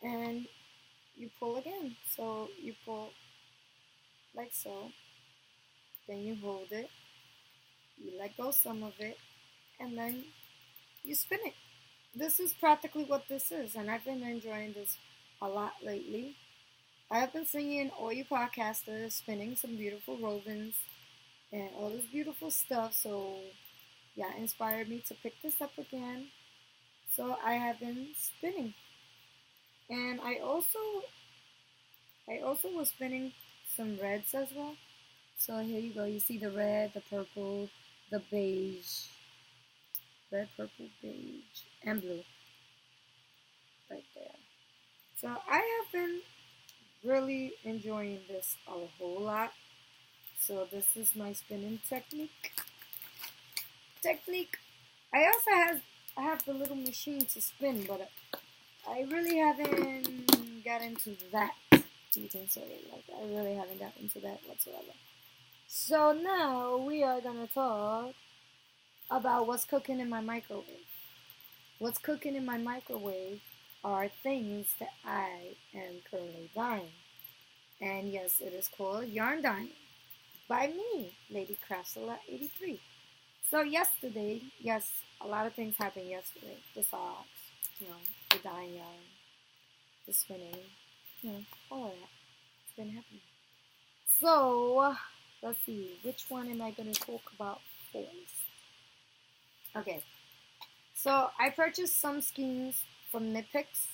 and you pull again. So you pull like so, then you hold it, you let go some of it, and then you spin it. This is practically what this is, and I've been enjoying this a lot lately. I have been singing all you podcasters, spinning some beautiful rovings and all this beautiful stuff. So yeah, inspired me to pick this up again. So I have been spinning, and I also was spinning some reds as well. So here you go. You see the red, the purple, the beige, red, purple, beige, and blue right there. So I have been really enjoying this a whole lot. So this is my spinning technique. I also have the little machine to spin, but I really haven't got into that. You can say it like that. I really haven't got into that whatsoever. So now we are gonna talk about what's cooking in my microwave. What's cooking in my microwave are things that I am currently dyeing. And yes, it is called yarn dyeing by me, Lady Craftsella 83. So yesterday, yes, a lot of things happened yesterday. The socks, the dyeing yarn, the spinning, all of that. It's been happening. So let's see, which one am I going to talk about first? Okay, so I purchased some skeins from Knit Picks.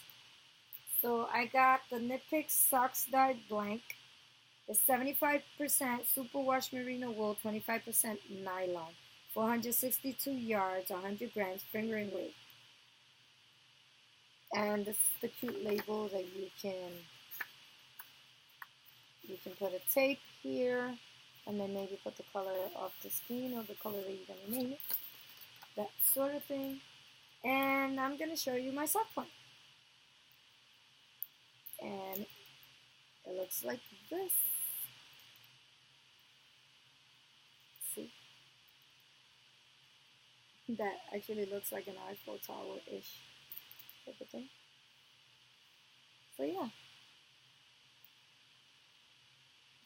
So I got the Knit Picks Socks Dyed Blank. It's 75% superwash merino wool, 25% nylon, 462 yards, 100 grams, fingering weight. And this is the cute label that you can put a tape here, and then maybe put the color of the skein or the color that you're gonna name it, that sort of thing. And I'm gonna show you my sock point, and it looks like this. See, that actually looks like an Eiffel Tower-ish type of thing. So yeah,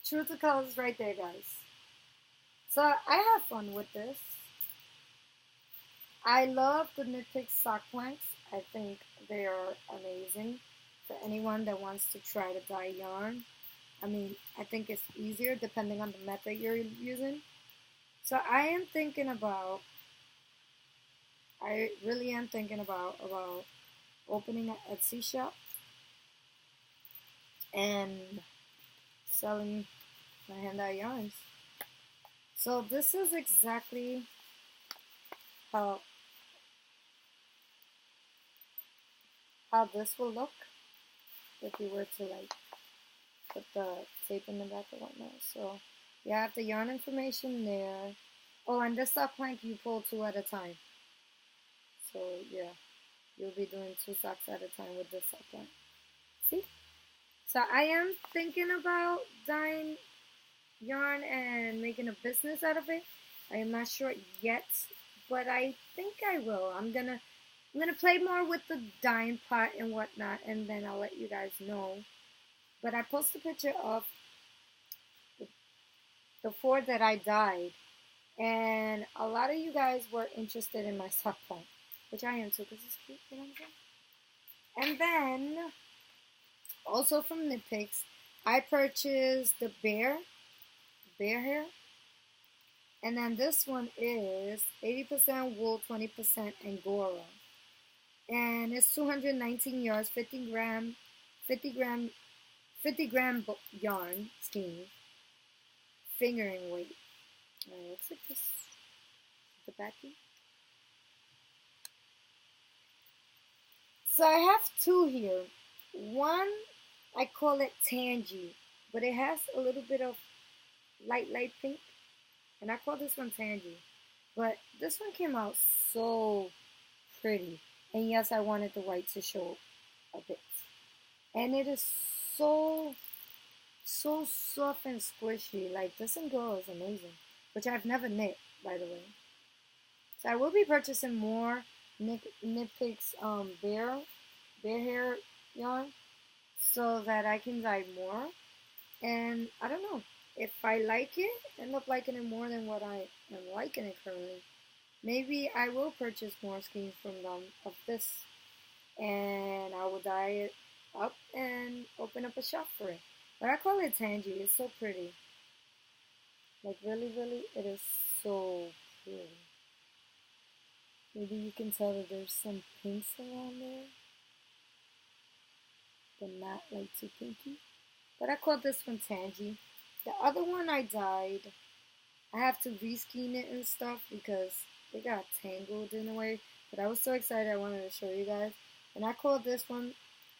true to colors right there, guys. So I have fun with this. I love the Knit Picks sock planks. I think they are amazing for anyone that wants to try to dye yarn. I mean, I think it's easier depending on the method you're using. So I really am thinking about opening an Etsy shop and selling my hand-dyed yarns. So this is exactly how this will look if you were to like put the tape in the back and whatnot. So you have the yarn information there. Oh, and this sock plank you pull 2 at a time. So yeah, you'll be doing 2 socks at a time with this sock plank. See? So I am thinking about dyeing yarn and making a business out of it. I am not sure yet, but I think I will. I'm gonna play more with the dyeing pot and whatnot, and then I'll let you guys know. But I posted a picture of the 4 that I dyed, and a lot of you guys were interested in my sock plank, which I am too, because it's cute, you know what I'm saying? And then, also from Knit Picks, I purchased the bear hair. And then this one is 80% wool, 20% Angora. And it's 219 yards, 50 gram yarn skein, fingering weight. It looks like this, the backing. So I have 2 here. One, I call it Tangy, but it has a little bit of light pink, and I call this one Tangy. But this one came out so pretty, and yes, I wanted the white to show a bit. And it is so soft and squishy. Like, this Angora is amazing, which I've never knit, by the way. So I will be purchasing more Knit Picks bear hair yarn. so that I can dye more. And I don't know, if I like it, end up liking it more than what I am liking it currently. Maybe I will purchase more skeins from them of this, and I will dye it up and open up a shop for it. But I call it Tangy. It's so pretty. Like really, really, it is so pretty. Maybe you can tell that there's some pinks around there, but not like too pinky. But I call this one Tangy. The other one I dyed. I have to reskin it and stuff because it got tangled in a way. But I was so excited I wanted to show you guys. And I call this one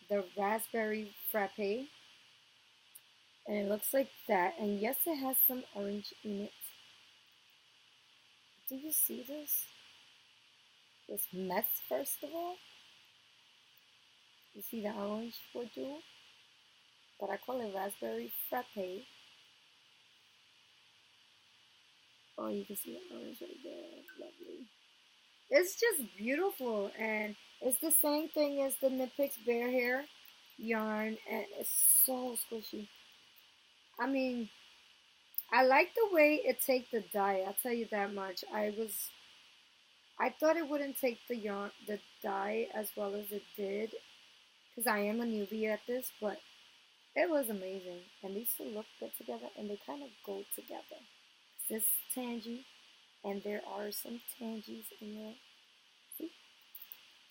the Raspberry Frappe. And it looks like that. And yes, it has some orange in it. Do you see this? This mess, first of all. You see the orange for jewel? But I call it Raspberry Frappe. Oh, you can see the orange right there. Lovely. It's just beautiful, and it's the same thing as the Knit Picks Bear Hair yarn, and it's so squishy. I mean, I like the way it takes the dye. I'll tell you that much. I thought it wouldn't take the dye as well as it did, because I am a newbie at this, but it was amazing. And these two look good together, and they kind of go together. This is Tangy, and there are some Tangies in there. See?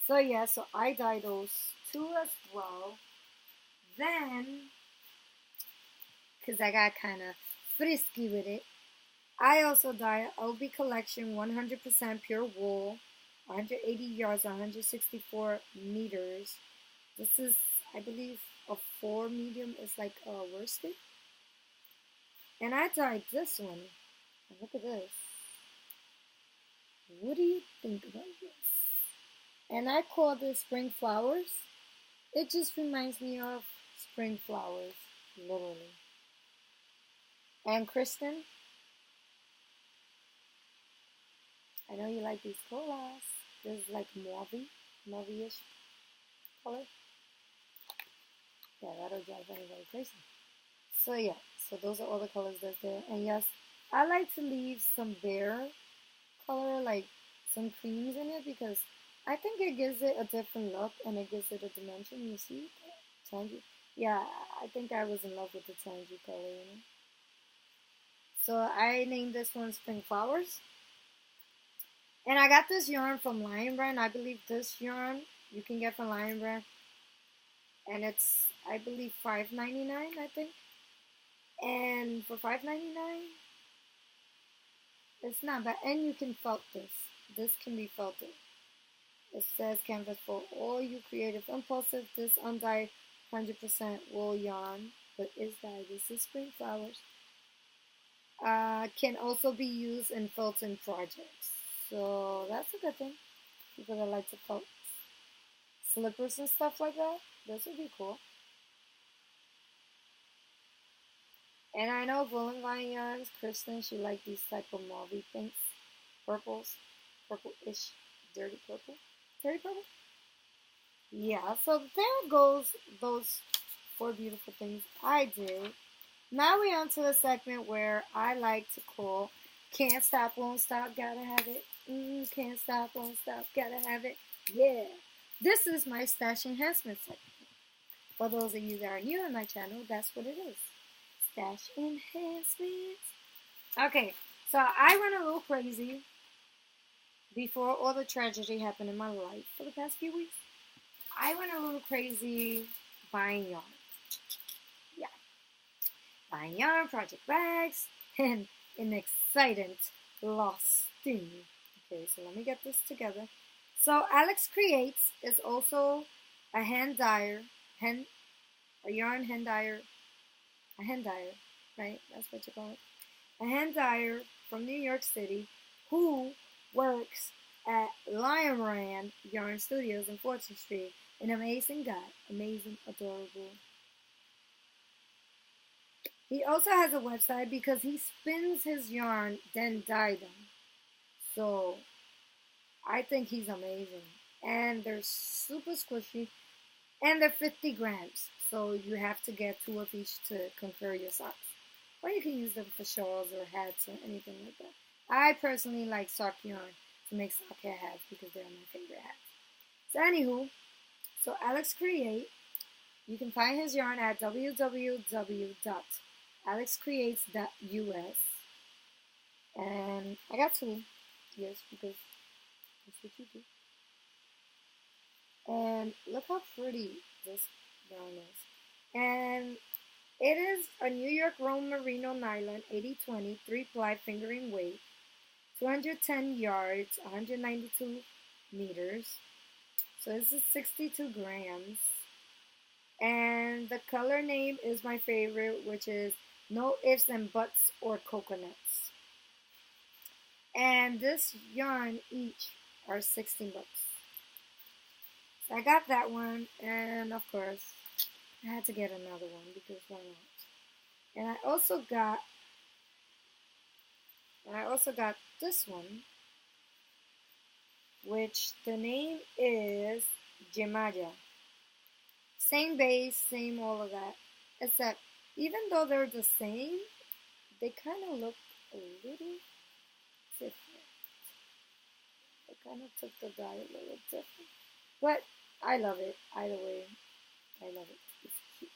So yeah, so I dye those two as well. Then, because I got kind of frisky with it, I also dye LB Collection 100% pure wool, 180 yards, 164 meters. This is, I believe, a 4 medium is like a worsted. And I dyed this one. And look at this. What do you think about this? And I call this Spring Flowers. It just reminds me of spring flowers, literally. And Kristen, I know you like these colas. This is like mauve-ish color. Yeah, that'll drive anybody crazy. So yeah, so those are all the colors that's there. And yes, I like to leave some bare color, like some creams in it, because I think it gives it a different look and it gives it a dimension. You see, tangy. Yeah, I think I was in love with the tangy color, you know. So I named this one Spring Flowers. And I got this yarn from Lion Brand. I believe this yarn you can get from Lion Brand. And it's, I believe, $5.99, I think. And for $5.99, it's not bad. And you can felt this. This can be felted. It says canvas for all you creative impulsive. This undyed 100% wool yarn, but is dyed. This is Spring Flowers. Can also be used in felting projects. So that's a good thing. People that like to felt slippers and stuff like that. This would be cool. And I know Woolen Vine Yarns, Kristen, she likes these type of mauve pinks, purples, purple-ish, dirty purple. Dirty purple? Yeah, so there goes those 4 beautiful things I did. Now we're on to the segment where I like to call Can't Stop, Won't Stop, Gotta Have It. Can't Stop, Won't Stop, Gotta Have It. Yeah. This is my stash enhancement segment. For those of you that are new on my channel, that's what it is. Stash enhancement. Okay, so I went a little crazy before all the tragedy happened in my life for the past few weeks. I went a little crazy buying yarn. Yeah. Buying yarn, project bags, and an exciting lost thing. Okay, so let me get this together. So Alex Creates is also a hand dyer, a yarn hand dyer, a hand dyer, right? That's what you call it. A hand dyer from New York City who works at Lion Brand Yarn Studios in 14th Street. An amazing guy. Amazing, adorable. He also has a website because he spins his yarn, then dyes them. So, I think he's amazing. And they're super squishy. And they're 50 grams, so you have to get 2 of each to conquer your socks. Or you can use them for shawls or hats or anything like that. I personally like sock yarn to make sock hats because they're my favorite hats. So anywho, so Alex Create, you can find his yarn at www.alexcreates.us. And I got 2, yes, because that's what you do. And look how pretty this yarn is. And it is a New York Rome Merino Nylon 80/20 3-ply fingering weight, 210 yards, 192 meters. So this is 62 grams. And the color name is my favorite, which is No Ifs and Buts or Coconuts. And this yarn each are 16 bucks. So I got that one, and of course, I had to get another one because why not? And I also got this one, which the name is Jemaya. Same base, same all of that, except even though they're the same, they kind of look a little different. They kind of took the dye a little different, but I love it either way. I love it. It's cute.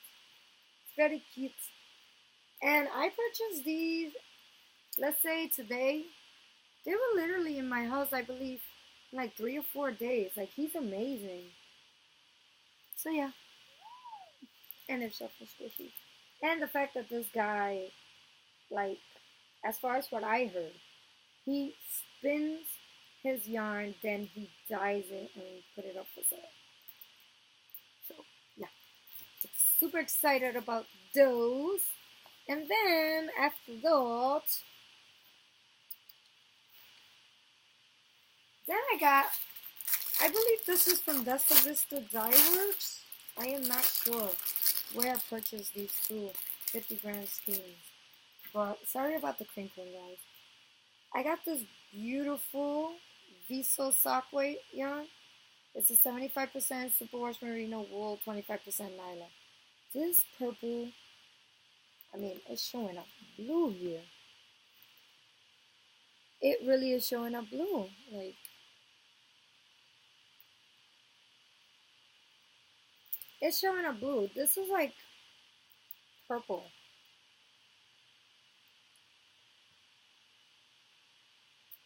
It's very cute. And I purchased these, let's say today. They were literally in my house, I believe, like 3 or 4 days. Like, he's amazing. So, yeah. And it's so squishy. And the fact that this guy, like, as far as what I heard, he spins his yarn, then he dyes it and put it up for sale. So, yeah. Super excited about those. And then, after that, I believe this is from Desta Vista Dye Works. I am not sure where I purchased these 50 gram skeins. But sorry about the crinkling, guys. I got this beautiful Viso sock weight yarn. It's a 75% superwash merino wool, 25% nylon. This purple, I mean, it's showing up blue here. It really is showing up blue. Like, it's showing up blue. This is like purple.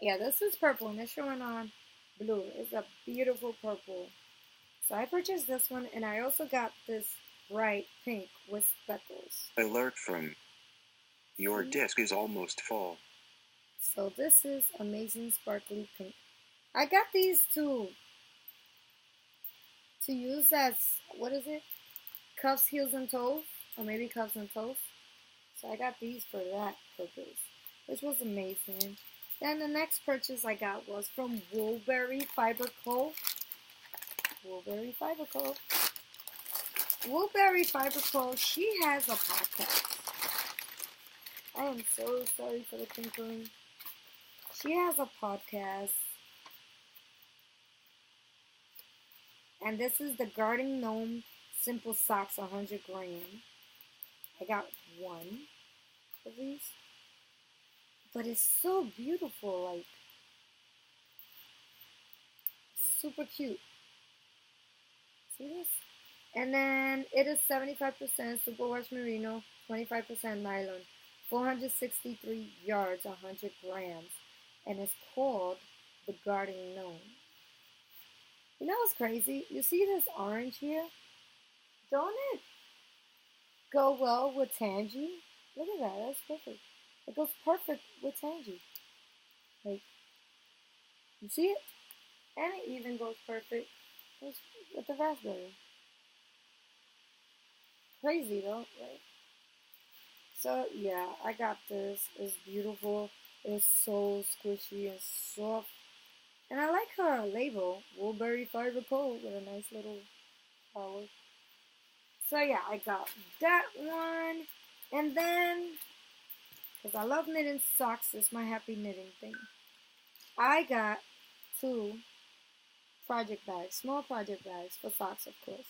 Yeah, this is purple and it's showing on blue. It's a beautiful purple. So I purchased this one and I also got this bright pink with speckles. Alert from your disc is almost full. So this is amazing sparkly pink. I got these to use as, what is it? Cuffs, heels, and toes. Or maybe cuffs and toes. So I got these for that purpose, which was amazing. Then the next purchase I got was from Woolberry Fiber Co. Woolberry Fiber Co. Woolberry Fiber Co. She has a podcast. I am so sorry for the tinkling. She has a podcast. And this is the Garden Gnome Simple Socks 100 gram. I got one of these. But it's so beautiful, like, super cute. See this? And then it is 75% superwash merino, 25% nylon, 463 yards, 100 grams. And it's called the Garden Gnome. You know what's crazy? You see this orange here? Don't it go well with Tangy? Look at that, that's perfect. It goes perfect with Tangy. Like, you see it? And it even goes perfect with the raspberry. Crazy though, right? So yeah, I got this. It's beautiful. It's so squishy and soft. And I like her label, Woolberry Fiber Co. with a nice little flower. So yeah, I got that one. And then, because I love knitting socks, it's my happy knitting thing. I got 2 project bags, small project bags for socks, of course.